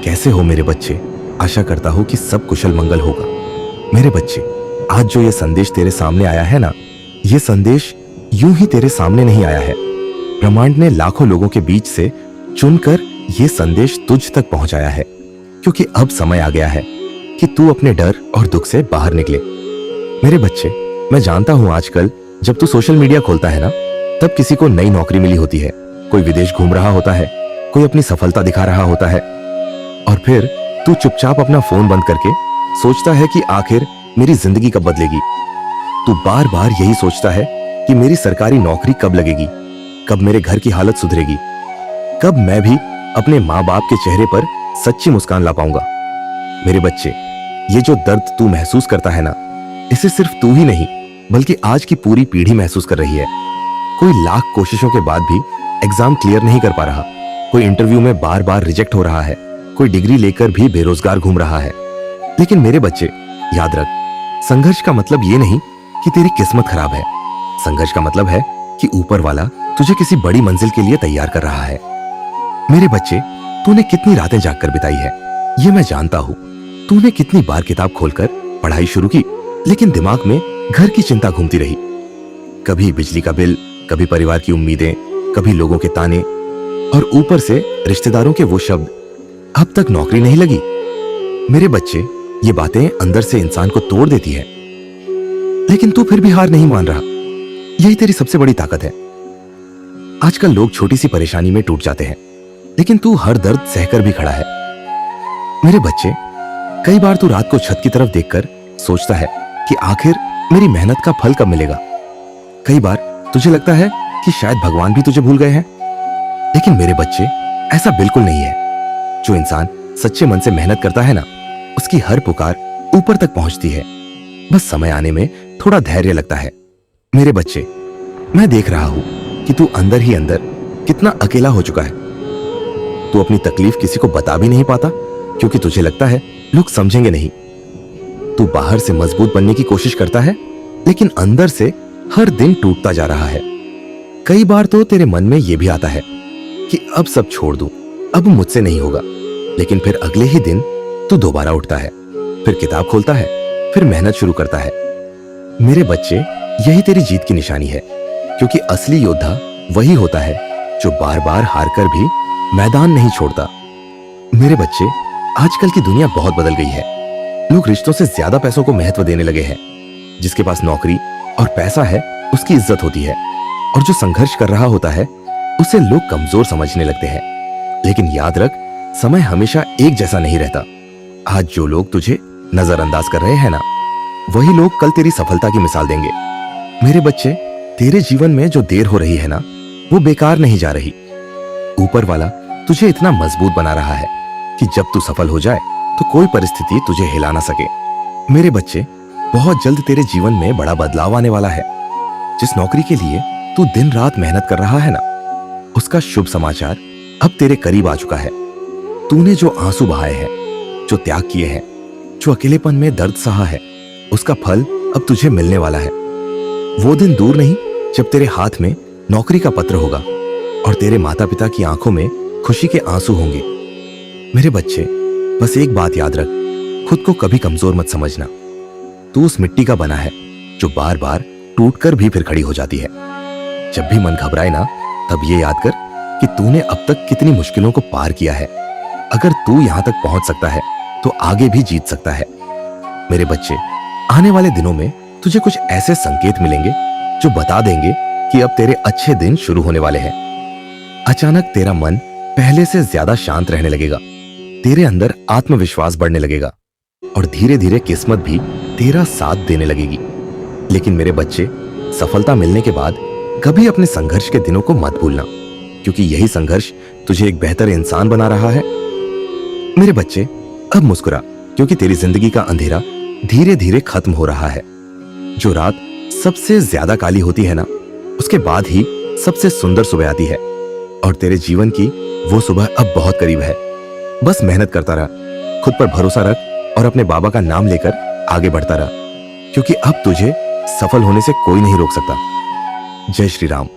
कैसे हो मेरे बच्चे? आशा करता हूँ कि सब कुशल मंगल होगा। मेरे बच्चे, आज जो ये संदेश तेरे सामने आया है ना, ये संदेश यूं ही तेरे सामने नहीं आया है। ब्रह्मांड ने लाखों लोगों के बीच से चुनकर ये संदेश तुझ तक पहुंचाया है, क्योंकि अब समय आ गया है कि तू अपने डर और दुख से बाहर निकले। मेरे बच्चे, मैं जानता हूं आजकल जब तू सोशल मीडिया खोलता है ना, तब किसी को नई नौकरी मिली होती है, कोई विदेश घूम रहा होता है, कोई अपनी सफलता दिखा रहा होता है, और फिर तू चुपचाप अपना फोन बंद करके सोचता है कि आखिर मेरी जिंदगी कब बदलेगी। तू बार बार यही सोचता है कि मेरी सरकारी नौकरी कब लगेगी, कब मेरे घर की हालत सुधरेगी, कब मैं भी अपने माँ बाप के चेहरे पर सच्ची मुस्कान ला पाऊंगा। मेरे बच्चे, ये जो दर्द तू महसूस करता है ना, इसे सिर्फ तू ही नहीं बल्कि आज की पूरी पीढ़ी महसूस कर रही है। कोई लाख कोशिशों के बाद भी एग्जाम क्लियर नहीं कर पा रहा, कोई इंटरव्यू में बार बार रिजेक्ट हो रहा है, कोई डिग्री लेकर भी बेरोजगार घूम रहा है। लेकिन मेरे बच्चे, याद रख, संघर्ष का मतलब ये नहीं कि तेरी किस्मत खराब है। संघर्ष का मतलब है कि ऊपर वाला तुझे किसी बड़ी मंजिल के लिए तैयार कर रहा है। मेरे बच्चे, तूने कितनी रातें जागकर बिताई है, ये मैं जानता हूँ। तूने कितनी बार किताब खोलकर पढ़ाई शुरू की, लेकिन दिमाग में घर की चिंता घूमती रही। कभी बिजली का बिल, कभी परिवार की उम्मीदें, कभी लोगों के ताने, और ऊपर से रिश्तेदारों के वो शब्द, अब तक नौकरी नहीं लगी। मेरे बच्चे, ये बातें अंदर से इंसान को तोड़ देती है, लेकिन तू फिर भी हार नहीं मान रहा। यही तेरी सबसे बड़ी ताकत है। आजकल लोग छोटी सी परेशानी में टूट जाते हैं, लेकिन तू हर दर्द सहकर भी खड़ा है। मेरे बच्चे, कई बार तू रात को छत की तरफ देखकर सोचता है कि आखिर मेरी मेहनत का फल कब मिलेगा। कई बार तुझे लगता है कि शायद भगवान भी तुझे भूल गए हैं। लेकिन मेरे बच्चे, ऐसा बिल्कुल नहीं है। जो इंसान सच्चे मन से मेहनत करता है ना, उसकी हर पुकार ऊपर तक पहुंचती है। बस समय आने में थोड़ा धैर्य लगता है। मेरे बच्चे, मैं देख रहा हूं कि तू अंदर ही अंदर कितना अकेला हो चुका है। तू अपनी तकलीफ किसी को बता भी नहीं पाता, क्योंकि तुझे लगता है लोग समझेंगे नहीं। तू बाहर से मजबूत बनने की कोशिश करता है, लेकिन अंदर से हर दिन टूटता जा रहा है। कई बार तो तेरे मन में यह भी आता है कि अब सब छोड़ दूं, अब मुझसे नहीं होगा। लेकिन फिर अगले ही दिन तू दोबारा उठता है, फिर किताब खोलता है, फिर मेहनत शुरू करता है। मेरे बच्चे, यही तेरी जीत की निशानी है, क्योंकि असली योद्धा वही होता है जो बार बार हारकर भी मैदान नहीं छोड़ता। मेरे बच्चे, आजकल की दुनिया बहुत बदल गई है। लोग रिश्तों से ज्यादा पैसों को महत्व देने लगे हैं। जिसके पास नौकरी और पैसा है, उसकी इज्जत होती है, और जो संघर्ष कर रहा होता है, उसे लोग कमजोर समझने लगते हैं। लेकिन याद रख, समय हमेशा एक जैसा नहीं रहता। आज जो लोग तुझे नजरअंदाज कर रहे हैं ना, वही लोग कल तेरी सफलता की मिसाल देंगे। मेरे बच्चे, तेरे जीवन में जो देर हो रही है ना, वो बेकार नहीं जा रही। ऊपर वाला तुझे इतना मजबूत बना रहा है कि जब तू सफल हो जाए तो कोई परिस्थिति तुझे हिला ना सके। मेरे बच्चे, बहुत जल्द तेरे जीवन में बड़ा बदलाव आने वाला है। जिस नौकरी के लिए तू दिन रात मेहनत कर रहा है ना, उसका शुभ समाचार अब तेरे करीब आ चुका है। तूने जो आंसू बहाए हैं, जो त्याग किए हैं, जो अकेलेपन में दर्द सहा है, उसका फल अब तुझे मिलने वाला है। वो दिन दूर नहीं जब तेरे हाथ में नौकरी का पत्र होगा और तेरे माता पिता की आंखों में खुशी के आंसू होंगे। मेरे बच्चे, बस एक बात याद रख, खुद को कभी कमजोर मत समझना। तू उस मिट्टी का बना है जो बार बार टूटकर भी फिर खड़ी हो जाती है। जब भी मन घबराए ना, तब ये याद कर कि तूने अब तक कितनी मुश्किलों को पार किया है। अगर तू यहां तक पहुंच सकता है तो आगे भी जीत सकता है। मेरे बच्चे, आने वाले दिनों में तुझे कुछ ऐसे संकेत मिलेंगे जो बता देंगे कि अब तेरे अच्छे दिन शुरू होने वाले हैं। अचानक तेरा मन पहले से ज्यादा शांत रहने लगेगा, तेरे अंदर आत्मविश्वास बढ़ने लगेगा, और धीरे धीरे किस्मत भी तेरा साथ देने लगेगी। लेकिन मेरे बच्चे, सफलता मिलने के बाद कभी अपने संघर्ष के दिनों को मत भूलना, क्योंकि यही संघर्ष तुझे एक बेहतर इंसान बना रहा है। मेरे बच्चे, अब मुस्कुरा, क्योंकि तेरी जिंदगी का अंधेरा धीरे धीरे खत्म हो रहा है। जो रात सबसे ज्यादा काली होती है ना, उसके बाद ही सबसे सुंदर सुबह आती है, और तेरे जीवन की वो सुबह अब बहुत करीब है। बस मेहनत करता रहा, खुद पर भरोसा रख, और अपने बाबा का नाम लेकर आगे बढ़ता रहा, क्योंकि अब तुझे सफल होने से कोई नहीं रोक सकता। जय श्री राम।